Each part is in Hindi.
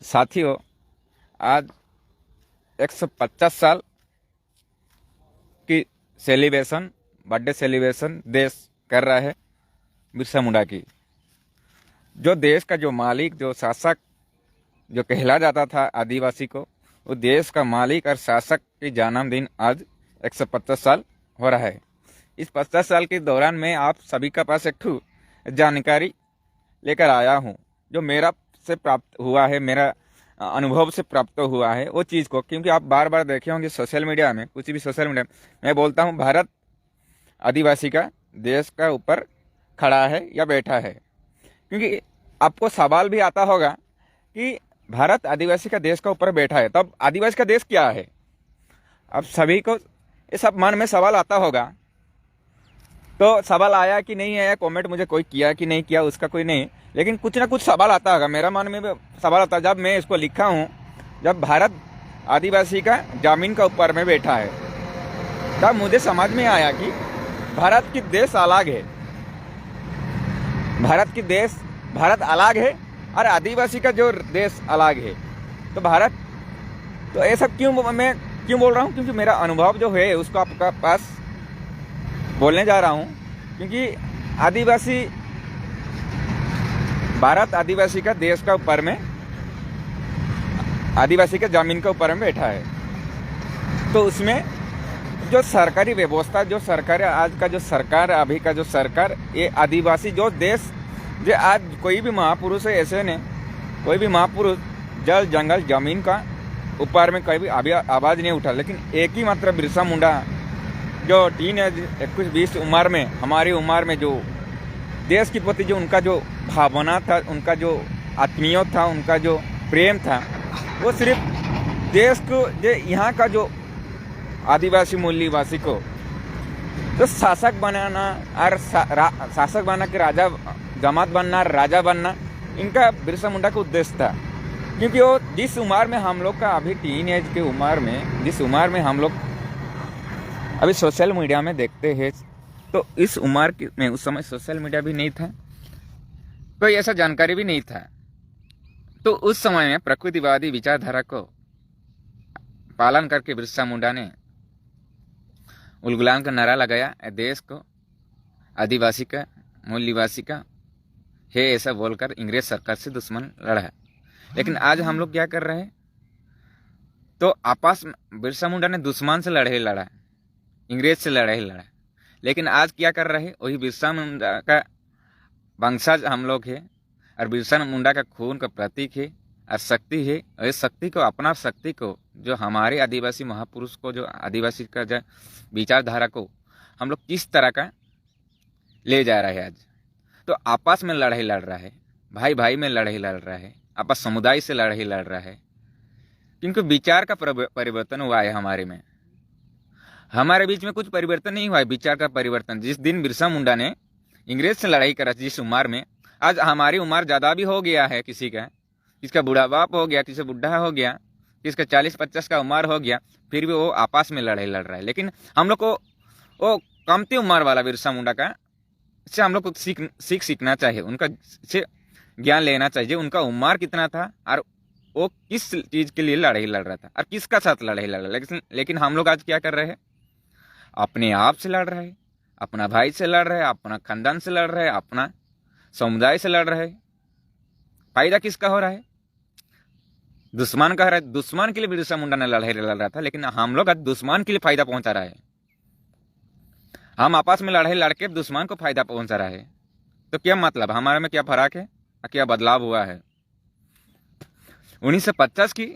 साथियों, आज 150 साल की सेलिब्रेशन, बर्थडे सेलिब्रेशन देश कर रहा है बिरसा मुंडा की। जो देश का जो मालिक, जो शासक, जो कहला जाता था आदिवासी को, वो देश का मालिक और शासक की जन्मदिन आज 150 साल हो रहा है। इस 50 साल के दौरान मैं आप सभी का पास एक ठू जानकारी लेकर आया हूँ, जो मेरा से प्राप्त हुआ है, मेरा अनुभव से प्राप्त हुआ है वो चीज़ को। क्योंकि आप बार बार देखे होंगे सोशल मीडिया में, कुछ भी सोशल मीडिया में मैं बोलता हूँ भारत आदिवासी का देश का ऊपर खड़ा है या बैठा है। क्योंकि आपको सवाल भी आता होगा कि भारत आदिवासी का देश का ऊपर बैठा है, तब आदिवासी का देश क्या है? अब सभी को ये सब मन में सवाल आता होगा। तो सवाल आया कि नहीं आया, कमेंट मुझे कोई किया कि नहीं किया उसका कोई नहीं, लेकिन कुछ ना कुछ सवाल आता होगा। मेरा मन में भी सवाल आता है जब मैं इसको लिखा हूँ, जब भारत आदिवासी का जमीन का ऊपर में बैठा है, तब मुझे समझ में आया कि भारत की देश अलग है, भारत अलग है और आदिवासी का जो देश अलग है। तो भारत, तो ये सब मैं क्यों बोल रहा हूँ? क्योंकि मेरा अनुभव जो है उसको आपका पास बोलने जा रहा हूँ। क्योंकि आदिवासी, भारत आदिवासी का देश का ऊपर में, आदिवासी के जमीन के ऊपर में बैठा है। तो उसमें जो सरकारी व्यवस्था, जो सरकार आज का जो सरकार, अभी का जो सरकार, ये आदिवासी जो देश, जो आज कोई भी महापुरुष है ऐसे ने, कोई भी महापुरुष जल जंगल जमीन का ऊपर में कोई भी आवाज़ नहीं उठा। लेकिन एक ही मात्र बिरसा मुंडा, जो टीन एज 21-20 उम्र में, हमारी उम्र में, जो देश के प्रति जो उनका जो भावना था, उनका जो आत्मीयता था, उनका जो प्रेम था, वो सिर्फ देश को, जो यहाँ का जो आदिवासी मूल्यवासी को तो शासक बनाना और शासक बना के राजा, जमात बनना, राजा बनना, इनका बिरसा मुंडा का उद्देश्य था। क्योंकि वो जिस उम्र में हम लोग का अभी टीन एज के उम्र में, जिस उम्र में हम लोग अभी सोशल मीडिया में देखते हैं, तो इस उम्र में उस समय सोशल मीडिया भी नहीं था, कोई ऐसा जानकारी भी नहीं था। तो उस समय में प्रकृतिवादी विचारधारा को पालन करके बिरसा मुंडा ने उलगुलान का नारा लगाया, देश को आदिवासी का, मूल्यवासी का है, ऐसा बोलकर इंग्रेज सरकार से दुश्मन लड़ा। लेकिन आज हम लोग क्या कर रहे हैं? तो आपस में बिरसा मुंडा ने दुश्मन से लड़ाई लड़ा, इंग्रेज से लड़ाई लड़ा। लेकिन आज क्या कर रहे हैं? वही बिरसा मुंडा का वंशज हम लोग है, और बिरसा मुंडा का खून का प्रतीक है और शक्ति है। और इस शक्ति को, अपना शक्ति को, जो हमारे आदिवासी महापुरुष को, जो आदिवासी का जो विचारधारा को हम लोग किस तरह का ले जा रहे हैं आज। तो आपस में लड़ाई लड़ रहा है, भाई भाई में लड़ाई लड़ रहा है, आपस समुदाय से लड़ाई लड़ रहा है। क्योंकि विचार का परिवर्तन हुआ है हमारे में, हमारे बीच में कुछ परिवर्तन नहीं हुआ है, विचार का परिवर्तन। जिस दिन बिरसा मुंडा ने इंग्रेज से लड़ाई करा, जिस उम्र में, आज हमारी उम्र ज़्यादा भी हो गया है, किसका बूढ़ा बाप हो गया, किसी बुढ़ा हो गया, किसका 40-50 का उम्र हो गया, फिर भी वो आपस में लड़ाई लड़ रहा है। लेकिन हम लोग को वो कमती उम्र वाला बिरसा मुंडा का से हम लोग को सीखना चाहिए, उनका से ज्ञान लेना चाहिए। उनका उम्र कितना था और वो किस चीज़ के लिए लड़ाई लड़ रहा था और किसका साथ लड़ाई लड़ रहा है। लेकिन हम लोग आज क्या कर रहे हैं? अपने आप से लड़ रहे हैं, अपना भाई से लड़ रहे हैं, अपना खानदान से लड़ रहे हैं, अपना समुदाय से लड़ रहे हैं। फायदा किसका हो रहा है? दुश्मन का हो रहा है। दुश्मन के लिए बिरसा मुंडा ने लड़ाई लड़ रहा था, लेकिन हम लोग आज दुश्मन के लिए फायदा पहुंचा रहा है। हम आपस में लड़ाई लड़के दुश्मन को फायदा पहुंचा रहा है। तो क्या मतलब, हमारे में क्या फर्क है, क्या बदलाव हुआ है? 1950 की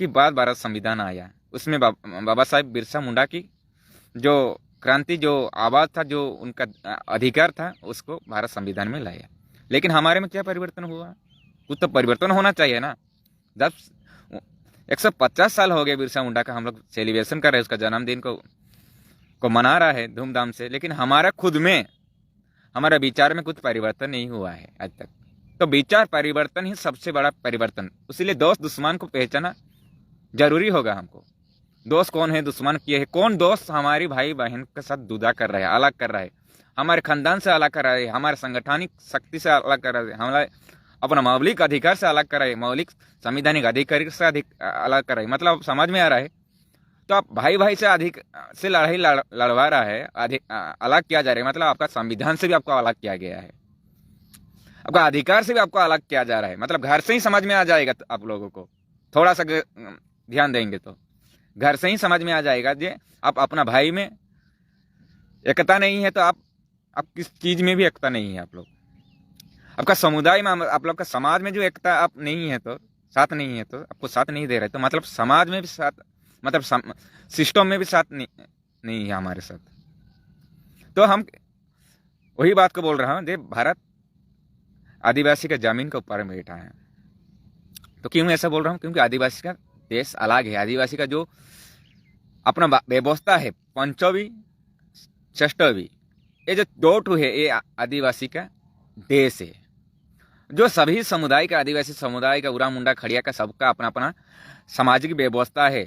बाद भारत संविधान आया, उसमें बाबा साहेब बिरसा मुंडा की जो क्रांति, जो आवाज था, जो उनका अधिकार था, उसको भारत संविधान में लाया। लेकिन हमारे में क्या परिवर्तन हुआ? कुछ तो परिवर्तन होना चाहिए ना। जब 150 साल हो गए बिरसा मुंडा का, हम लोग सेलिब्रेशन कर रहे हैं, उसका जन्मदिन को मना रहा है धूमधाम से, लेकिन हमारा खुद में, हमारा विचार में कुछ परिवर्तन नहीं हुआ है आज तक। तो विचार परिवर्तन ही सबसे बड़ा परिवर्तन। इसलिए दोस्त दुश्मन को पहचाना जरूरी होगा हमको। दोस्त कौन है, दुश्मन किए है, कौन दोस्त हमारी भाई बहन के साथ जुदा कर रहा है, अलग कर रहा है, हमारे खानदान से अलग कर रहा है, हमारे संगठनिक शक्ति से अलग कर रहा है, अपना मौलिक अधिकार से अलग कराए, मौलिक संवैधानिक अधिकार से अलग कराए, मतलब समझ में आ रहा है। तो आप भाई भाई से अधिक से लड़ाई लड़वा रहा है, अलग किया जा रहा है, मतलब आपका संविधान से भी आपको अलग किया गया है, आपका अधिकार से भी आपको अलग किया जा रहा है। मतलब घर से ही समझ में आ जाएगा तो आप लोगों को थोड़ा सा ध्यान देंगे तो घर से ही समझ में आ जाएगा जे आप अपना भाई में एकता नहीं है तो आप किस चीज में भी एकता नहीं है। आप लोग आपका समुदाय में, आप लोग का समाज में जो एकता आप नहीं है तो साथ नहीं है, तो आपको साथ नहीं दे रहे, तो मतलब समाज में भी साथ, मतलब सिस्टम में भी साथ नहीं है हमारे साथ। तो हम वही बात को बोल रहा हूँ, भारत आदिवासी का जमीन के ऊपर में बैठा है। तो क्यों ऐसा बोल रहा हूँ? क्योंकि आदिवासी का देश अलग है। आदिवासी का जो अपना व्यवस्था है, पंचवी षष्ठवी, ये जो दो ठू है, ये आदिवासी का देश है। जो सभी समुदाय का, आदिवासी समुदाय का, उरा मुंडा खड़िया का, सबका अपना अपना सामाजिक व्यवस्था है।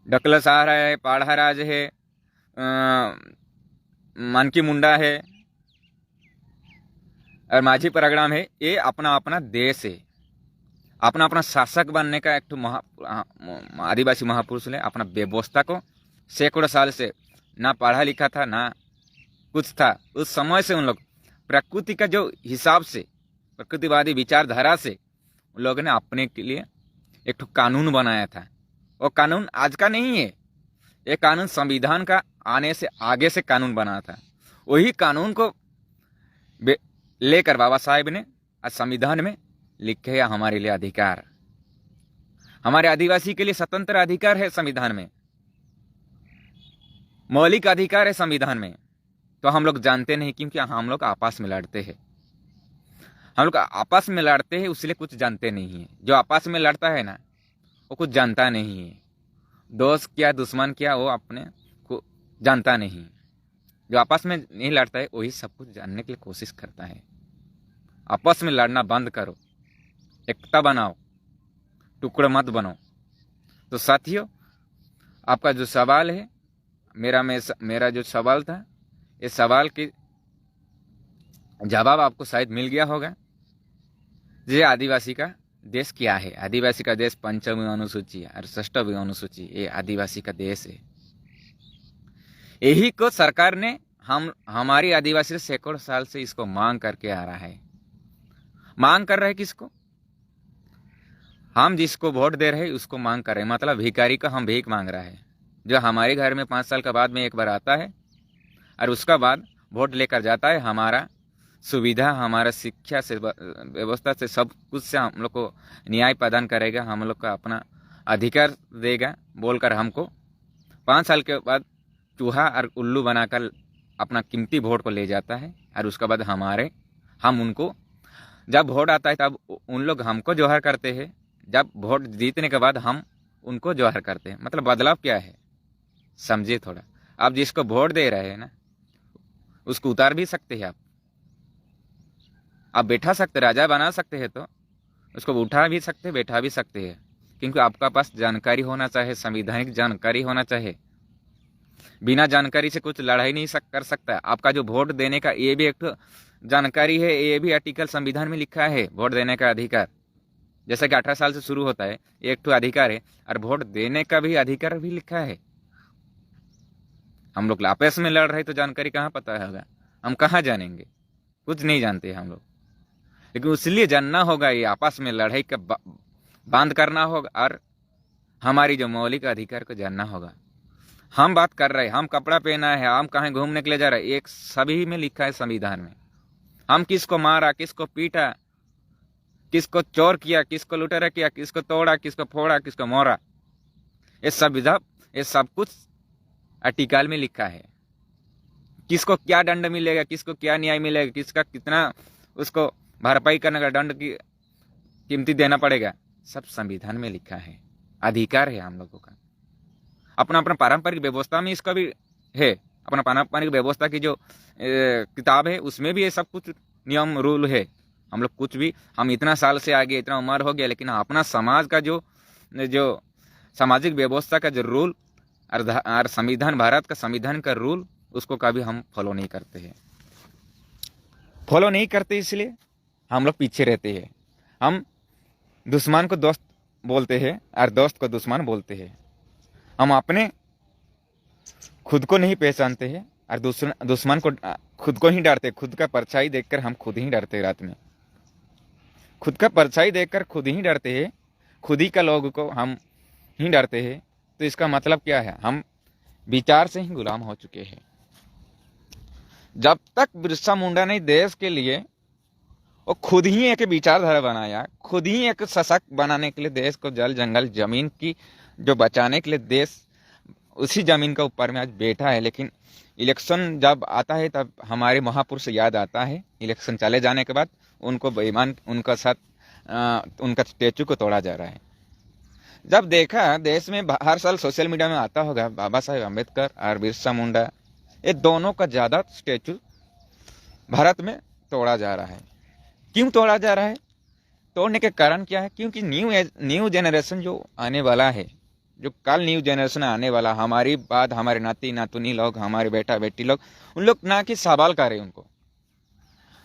डकला सहारा है, पाढ़ा राज है, मानकी मुंडा है और माझी परगड़ाम है। ये अपना अपना देश है। अपना अपना शासक बनने का एक आदिवासी महापुरुष ने अपना व्यवस्था को सैकड़ों साल से ना पढ़ा लिखा था ना कुछ था। उस समय से उन लोग प्रकृति का जो हिसाब से, प्रकृतिवादी विचारधारा से उन लोगों ने अपने के लिए एक कानून बनाया था। वो कानून आज का नहीं है, ये कानून संविधान का आने से आगे से कानून बना था। वही कानून को लेकर बाबा साहेब ने आज संविधान में लिखे है हमारे लिए अधिकार, हमारे आदिवासी के लिए स्वतंत्र अधिकार है संविधान में, मौलिक अधिकार है संविधान में। तो हम लोग जानते नहीं, क्योंकि हम लोग आपस में लड़ते हैं। हम लोग आपस में लड़ते हैं, इसलिए कुछ जानते नहीं है। जो आपस में लड़ता है ना, वो कुछ जानता नहीं है। दोस्त क्या दुश्मन क्या वो अपने को जानता नहीं। जो आपस में नहीं लड़ता है वही सब कुछ जानने के लिए कोशिश करता है। आपस में लड़ना बंद करो, एकता बनाओ, टुकड़ा मत बनो। तो साथियों, आपका जो सवाल है, मेरा जो सवाल था, इस सवाल के जवाब आपको शायद मिल गया होगा। ये आदिवासी का देश क्या है? आदिवासी का देश पंचमी अनुसूची और षष्ठवी अनुसूची, ये आदिवासी का देश है। यही को सरकार ने हमारी आदिवासी से सैकड़ों साल से इसको मांग करके आ रहा है। मांग कर रहे हैं किसको? हम जिसको वोट दे रहे हैं उसको मांग कर रहे हैं। मतलब भिखारी का हम भीख मांग रहा है, जो हमारे घर में 5 साल के बाद में एक बार आता है और उसका बाद वोट लेकर जाता है। हमारा सुविधा, हमारा शिक्षा से, व्यवस्था से, सब कुछ से हम लोग को न्याय प्रदान करेगा, हम लोग का अपना अधिकार देगा बोलकर हमको 5 साल के बाद चूहा और उल्लू बनाकर अपना कीमती वोट को ले जाता है। और उसके बाद हम उनको, जब वोट आता है तब उन लोग हमको जोहर करते हैं, जब वोट जीतने के बाद हम उनको जोहर करते हैं। मतलब बदलाव क्या है समझिए थोड़ा। आप जिसको वोट दे रहे हैं ना, उसको उतार भी सकते हैं, आप बैठा सकते, राजा बना सकते हैं, तो उसको उठा भी सकते, बैठा भी सकते हैं। क्योंकि आपका पास जानकारी होना चाहिए, संवैधानिक जानकारी होना चाहिए। बिना जानकारी से कुछ लड़ाई नहीं कर सकता। आपका जो वोट देने का, ये भी एक जानकारी है, ये भी आर्टिकल संविधान में लिखा है, वोट देने का अधिकार। जैसा कि 18 साल से शुरू होता है, एक तो अधिकार है, और वोट देने का भी अधिकार भी लिखा है। हम लोग आपस में लड़ रहे तो जानकारी कहाँ पता होगा? हम कहाँ जानेंगे? कुछ नहीं जानते हम लोग। लेकिन इसलिए जानना होगा, ये आपस में लड़ाई का बंद करना होगा और हमारी जो मौलिक अधिकार को जानना होगा। हम बात कर रहे हैं, हम कपड़ा पहना है, हम कहीं घूमने के लिए जा रहे हैं, एक सभी में लिखा है संविधान में। हम किसको मारा, किसको पीटा, किसको चोर किया, किसको लुटेरा किया, किसको तोड़ा, किसको फोड़ा, किसको मोरा, ये सब कुछ आर्टिकल में लिखा है। किसको क्या दंड मिलेगा, किसको क्या न्याय मिलेगा, किसका कितना उसको भरपाई करने का दंड की कीमती देना पड़ेगा, सब संविधान में लिखा है। अधिकार है हम लोगों का। अपना अपना पारंपरिक व्यवस्था में इसका भी है, अपना पारंपरिक व्यवस्था की जो किताब है उसमें भी ये सब कुछ नियम रूल है। हम लोग कुछ भी, हम इतना साल से आगे, इतना उम्र हो गया, लेकिन अपना समाज का जो सामाजिक व्यवस्था का जो रूल और संविधान, भारत का संविधान का रूल, उसको कभी हम फॉलो नहीं करते हैं। फॉलो नहीं करते, इसलिए हम लोग पीछे रहते हैं। हम दुश्मन को दोस्त बोलते हैं और दोस्त को दुश्मन बोलते हैं। हम अपने खुद को नहीं पहचानते हैं और दुश्मन को खुद को ही डरते। खुद का परछाई देखकर हम खुद ही डरते। रात में खुद का परछाई देखकर खुद ही डरते हैं। खुद ही का लोगों को हम ही डरते हैं। तो इसका मतलब क्या है? हम विचार से ही गुलाम हो चुके हैं। जब तक बिरसा मुंडा ने देश के लिए वो खुद ही एक विचारधारा बनाया, खुद ही एक सशक्त बनाने के लिए देश को जल जंगल जमीन की जो बचाने के लिए देश उसी जमीन के ऊपर में आज बैठा है। लेकिन इलेक्शन जब आता है तब हमारे महापुरुष याद आता है। इलेक्शन चले जाने के बाद उनको बेईमान उनका साथ उनका स्टेचू को तोड़ा जा रहा है। जब देखा देश में हर साल सोशल मीडिया में आता होगा बाबा साहेब अम्बेडकर और बिरसा मुंडा, ये दोनों का ज्यादा स्टेचू भारत में तोड़ा जा रहा है। क्यों तोड़ा जा रहा है? तोड़ने के कारण क्या है? क्योंकि न्यू जनरेशन जो आने वाला है, जो कल न्यू जनरेशन आने वाला, हमारी बाद हमारे नाती नातुनी लोग, हमारे बेटा बेटी लोग, उन लोग ना कि सवाल करे, उनको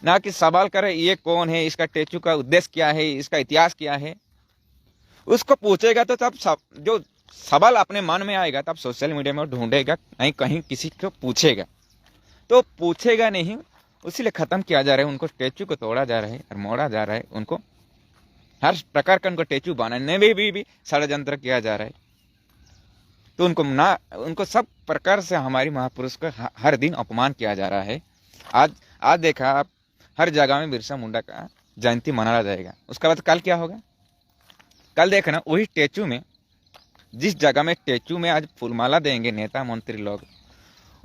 ना कि सवाल करे ये कौन है, इसका स्टेचू का उद्देश्य क्या है, इसका इतिहास क्या है। उसको पूछेगा तो तब जो सवाल अपने मन में आएगा तब सोशल मीडिया में ढूंढेगा, नहीं कहीं किसी को पूछेगा। तो पूछेगा नहीं, उसीलिए खत्म किया जा रहा है। उनको स्टेचू को तोड़ा जा रहा है और मोड़ा जा रहा है। उनको हर प्रकार का उनको स्टेचू बनाने में भी षड्यंत्र किया जा रहा है। तो उनको सब प्रकार से हमारी महापुरुष का हर दिन अपमान किया जा रहा है। आज देखा आप हर जगह में बिरसा मुंडा का जयंती मनाया जाएगा। उसके बाद कल क्या होगा? कल देखना वही स्टेचू में, जिस जगह में स्टेचू में आज फूलमाला देंगे नेता मंत्री लोग,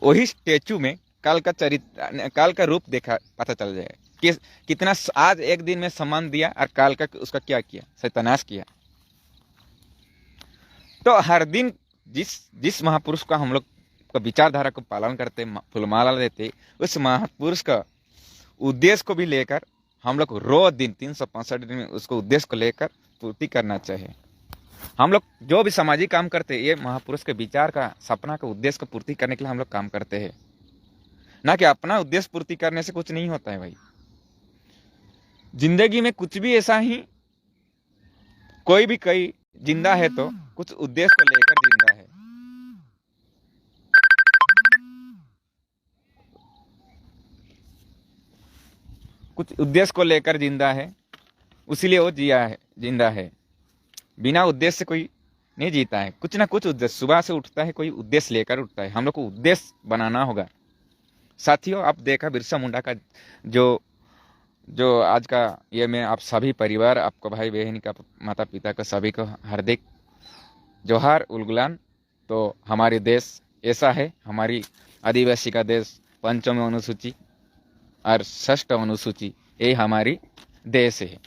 वही स्टेचू में कल का चरित्र, कल का रूप देखा पता चल जाएगा कि कितना आज एक दिन में सम्मान दिया और कल का उसका क्या किया, सत्यानाश किया। तो हर दिन जिस महापुरुष का हम लोग का विचारधारा को पालन करते, फूलमाला देते, उस महापुरुष का उद्देश्य को भी लेकर हम लोग रोज दिन 365 दिन में उसको उद्देश्य को लेकर पूर्ति करना चाहिए। हम लोग जो भी सामाजिक काम करते हैं, ये महापुरुष के विचार का, सपना का, उद्देश्य को पूर्ति करने के लिए हम लोग काम करते हैं, ना कि अपना उद्देश्य पूर्ति करने से कुछ नहीं होता है भाई। जिंदगी में कुछ भी ऐसा ही, कोई जिंदा है तो कुछ उद्देश्य को लेकर जिंदा है। कुछ उद्देश्य को लेकर जिंदा है, उसीलिए वो जिंदा है। बिना उद्देश्य से कोई नहीं जीता है। कुछ ना कुछ उद्देश्य, सुबह से उठता है कोई उद्देश्य लेकर उठता है। हम लोग को उद्देश्य बनाना होगा साथियों। आप देखा बिरसा मुंडा का जो आज का ये में आप सभी परिवार, आपको भाई बहन का, माता पिता का, सभी को हार्दिक जोहार उलगुलान। तो हमारे देश ऐसा है, हमारी आदिवासी का देश 5वीं अनुसूची और 6ठ अनुसूची, ये हमारी देश है।